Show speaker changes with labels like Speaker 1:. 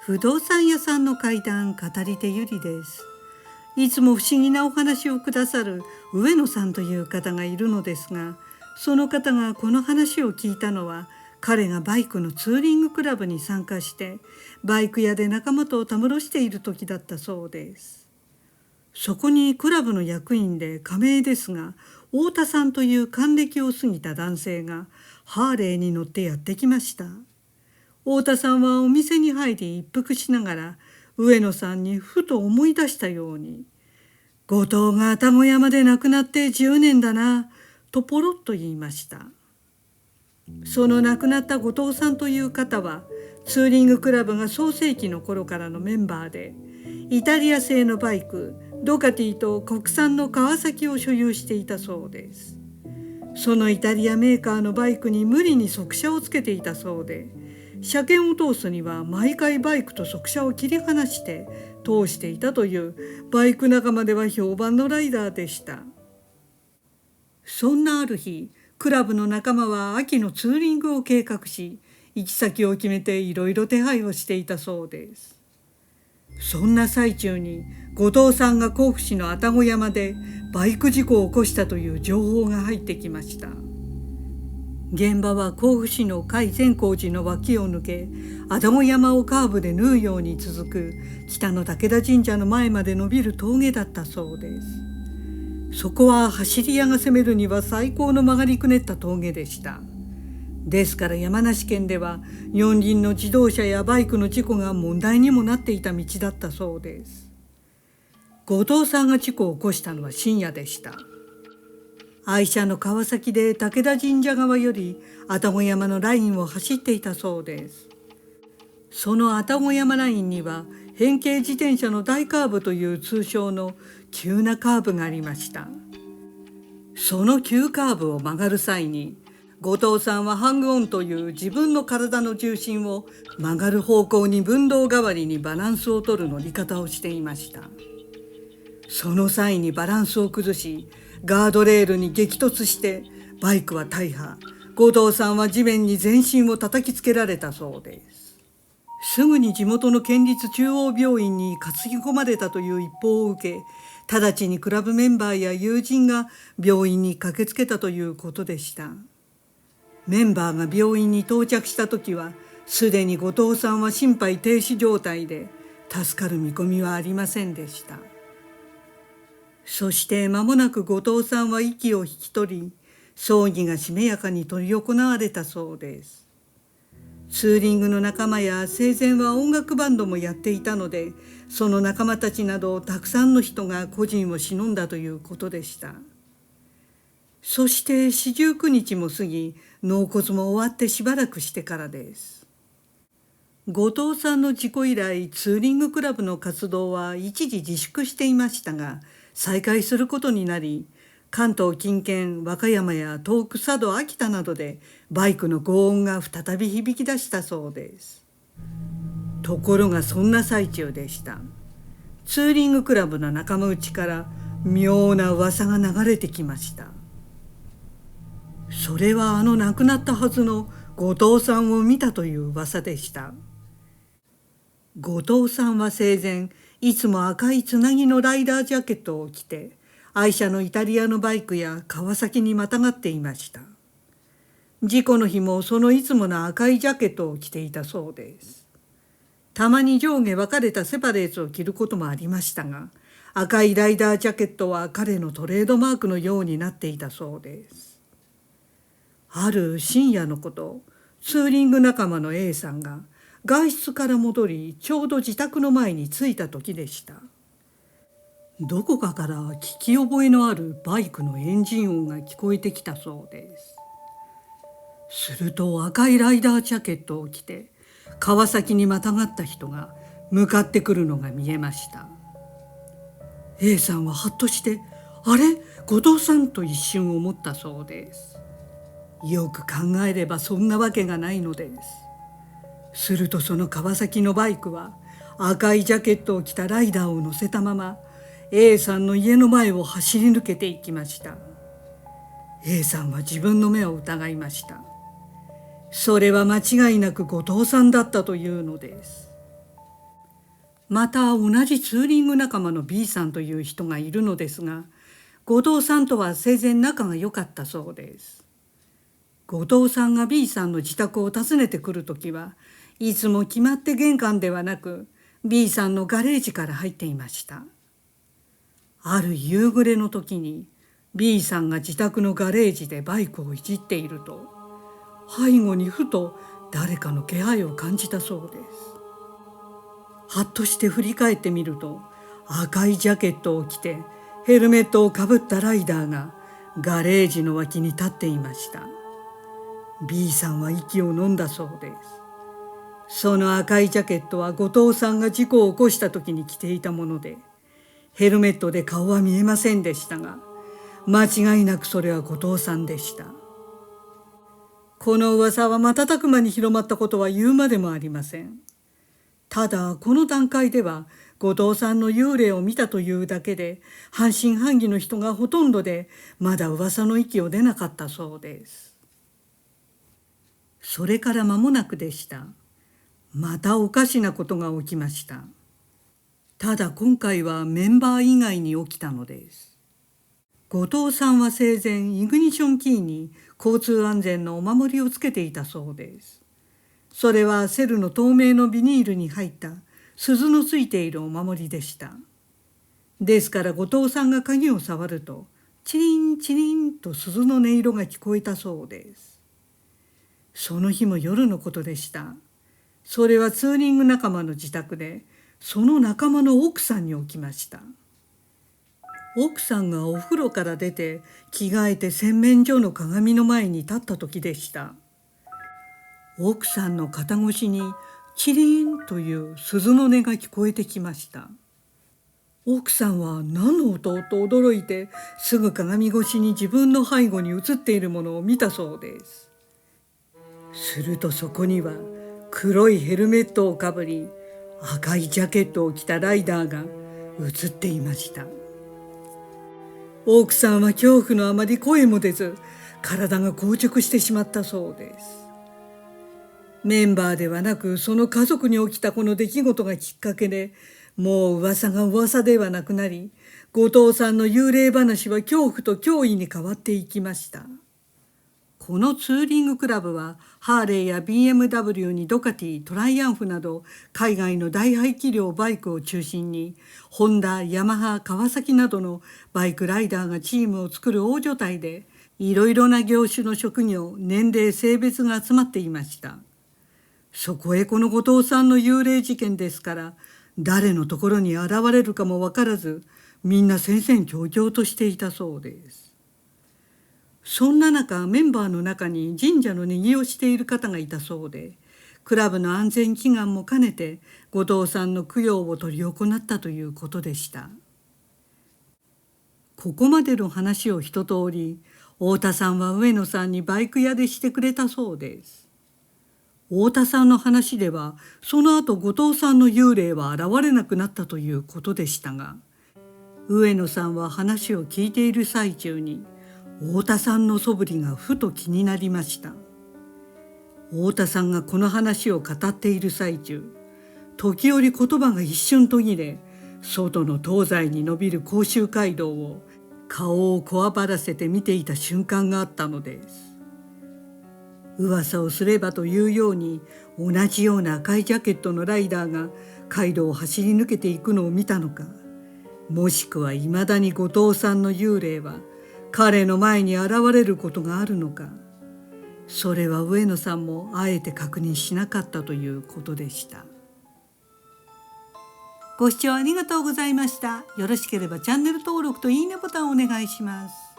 Speaker 1: 不動産屋さんの怪談語り手ゆりです。いつも不思議なお話をくださる上野さんという方がいるのですが、その方がこの話を聞いたのは、彼がバイクのツーリングクラブに参加してバイク屋で仲間とたむろしている時だったそうです。そこにクラブの役員で仮名ですが、太田さんという還暦を過ぎた男性がハーレーに乗ってやってきました。太田さんはお店に入り一服しながら上野さんにふと思い出したように、後藤が愛宕山で亡くなって10年だなとポロッと言いました。その亡くなった後藤さんという方はツーリングクラブが創世期の頃からのメンバーで、イタリア製のバイクドカティと国産の川崎を所有していたそうです。そのイタリアメーカーのバイクに無理に側車をつけていたそうで、車検を通すには毎回バイクと側車を切り離して通していたというバイク仲間では評判のライダーでした。そんなある日、クラブの仲間は秋のツーリングを計画し、行き先を決めていろいろ手配をしていたそうです。そんな最中に後藤さんが甲府市の愛宕山でバイク事故を起こしたという情報が入ってきました。現場は甲府市の甲斐善光寺の脇を抜け、愛宕山をカーブで縫うように続く北の武田神社の前まで伸びる峠だったそうです。そこは走り屋が攻めるには最高の曲がりくねった峠でした。ですから山梨県では四輪の自動車やバイクの事故が問題にもなっていた道だったそうです。後藤さんが事故を起こしたのは深夜でした。愛車の川崎で武田神社側より愛宕山のラインを走っていたそうです。その愛宕山ラインには変形自転車の大カーブという通称の急なカーブがありました。その急カーブを曲がる際に、後藤さんはハングオンという自分の体の重心を曲がる方向に分動代わりにバランスを取る乗り方をしていました。その際にバランスを崩し、ガードレールに激突してバイクは大破、後藤さんは地面に全身を叩きつけられたそうです。すぐに地元の県立中央病院に担ぎ込まれたという一報を受け、直ちにクラブメンバーや友人が病院に駆けつけたということでした。メンバーが病院に到着した時はすでに後藤さんは心肺停止状態で、助かる見込みはありませんでした。そして間もなく後藤さんは息を引き取り、葬儀がしめやかに執り行われたそうです。ツーリングの仲間や生前は音楽バンドもやっていたので、その仲間たちなどたくさんの人が故人を偲んだということでした。そして49日も過ぎ、納骨も終わってしばらくしてからです。後藤さんの事故以来、ツーリングクラブの活動は一時自粛していましたが、再開することになり、関東近県和歌山や東北佐渡秋田などでバイクの轟音が再び響き出したそうです。ところがそんな最中でした。ツーリングクラブの仲間内から妙な噂が流れてきました。それは亡くなったはずの後藤さんを見たという噂でした。後藤さんは生前いつも赤いつなぎのライダージャケットを着て、愛車のイタリアのバイクや川崎にまたがっていました。事故の日もそのいつもの赤いジャケットを着ていたそうです。たまに上下分かれたセパレーツを着ることもありましたが、赤いライダージャケットは彼のトレードマークのようになっていたそうです。ある深夜のこと、ツーリング仲間の A さんが外出から戻り、ちょうど自宅の前に着いた時でした。どこかから聞き覚えのあるバイクのエンジン音が聞こえてきたそうです。すると赤いライダージャケットを着て川崎にまたがった人が向かってくるのが見えました。 A さんはハッとして、あれ、後藤さんと一瞬思ったそうです。よく考えればそんなわけがないのです。するとその川崎のバイクは赤いジャケットを着たライダーを乗せたまま A さんの家の前を走り抜けていきました。 A さんは自分の目を疑いました。それは間違いなく後藤さんだったというのです。また同じツーリング仲間の B さんという人がいるのですが、後藤さんとは生前仲が良かったそうです。後藤さんが B さんの自宅を訪ねてくるときはいつも決まって玄関ではなく B さんのガレージから入っていました。ある夕暮れの時に B さんが自宅のガレージでバイクをいじっていると、背後にふと誰かの気配を感じたそうです。はっとして振り返ってみると、赤いジャケットを着てヘルメットをかぶったライダーがガレージの脇に立っていました。B さんは息を飲んだそうです。その赤いジャケットは後藤さんが事故を起こした時に着ていたもので、ヘルメットで顔は見えませんでしたが、間違いなくそれは後藤さんでした。この噂は瞬く間に広まったことは言うまでもありません。ただこの段階では後藤さんの幽霊を見たというだけで半信半疑の人がほとんどで、まだ噂の息を出なかったそうです。それから間もなくでした。またおかしなことが起きました。ただ今回はメンバー以外に起きたのです。後藤さんは生前イグニションキーに交通安全のお守りをつけていたそうです。それはセルの透明のビニールに入った鈴のついているお守りでした。ですから後藤さんが鍵を触るとチリンチリンと鈴の音色が聞こえたそうです。その日も夜のことでした。それはツーリング仲間の自宅で、その仲間の奥さんに起きました。奥さんがお風呂から出て着替えて洗面所の鏡の前に立った時でした。奥さんの肩越しにチリンという鈴の音が聞こえてきました。奥さんは何の音と驚いて、すぐ鏡越しに自分の背後に映っているものを見たそうです。するとそこには黒いヘルメットをかぶり赤いジャケットを着たライダーが映っていました。奥さんは恐怖のあまり声も出ず、体が硬直してしまったそうです。メンバーではなくその家族に起きたこの出来事がきっかけで、もう噂が噂ではなくなり、後藤さんの幽霊話は恐怖と脅威に変わっていきました。このツーリングクラブはハーレーや BMW にドカティ、トライアンフなど海外の大排気量バイクを中心にホンダ、ヤマハ、川崎などのバイクライダーがチームを作る大所帯で、いろいろな業種の職業、年齢、性別が集まっていました。そこへこの後藤さんの幽霊事件ですから、誰のところに現れるかも分からず、みんな戦々恐々としていたそうです。そんな中、メンバーの中に神社の禰宜をしている方がいたそうで、クラブの安全祈願も兼ねて後藤さんの供養を執り行ったということでした。ここまでの話を一通り、太田さんは上野さんにバイク屋でしてくれたそうです。太田さんの話では、その後後藤さんの幽霊は現れなくなったということでしたが、上野さんは話を聞いている最中に、太田さんの素振りがふと気になりました。太田さんがこの話を語っている最中、時折言葉が一瞬途切れ、外の東西に伸びる甲州街道を顔をこわばらせて見ていた瞬間があったのです。噂をすればというように、同じような赤いジャケットのライダーが街道を走り抜けていくのを見たのか、もしくはいまだに後藤さんの幽霊は彼の前に現れることがあるのか、それは上野さんもあえて確認しなかったということでした。ご視聴ありがとうございました。よろしければチャンネル登録といいねボタンをお願いします。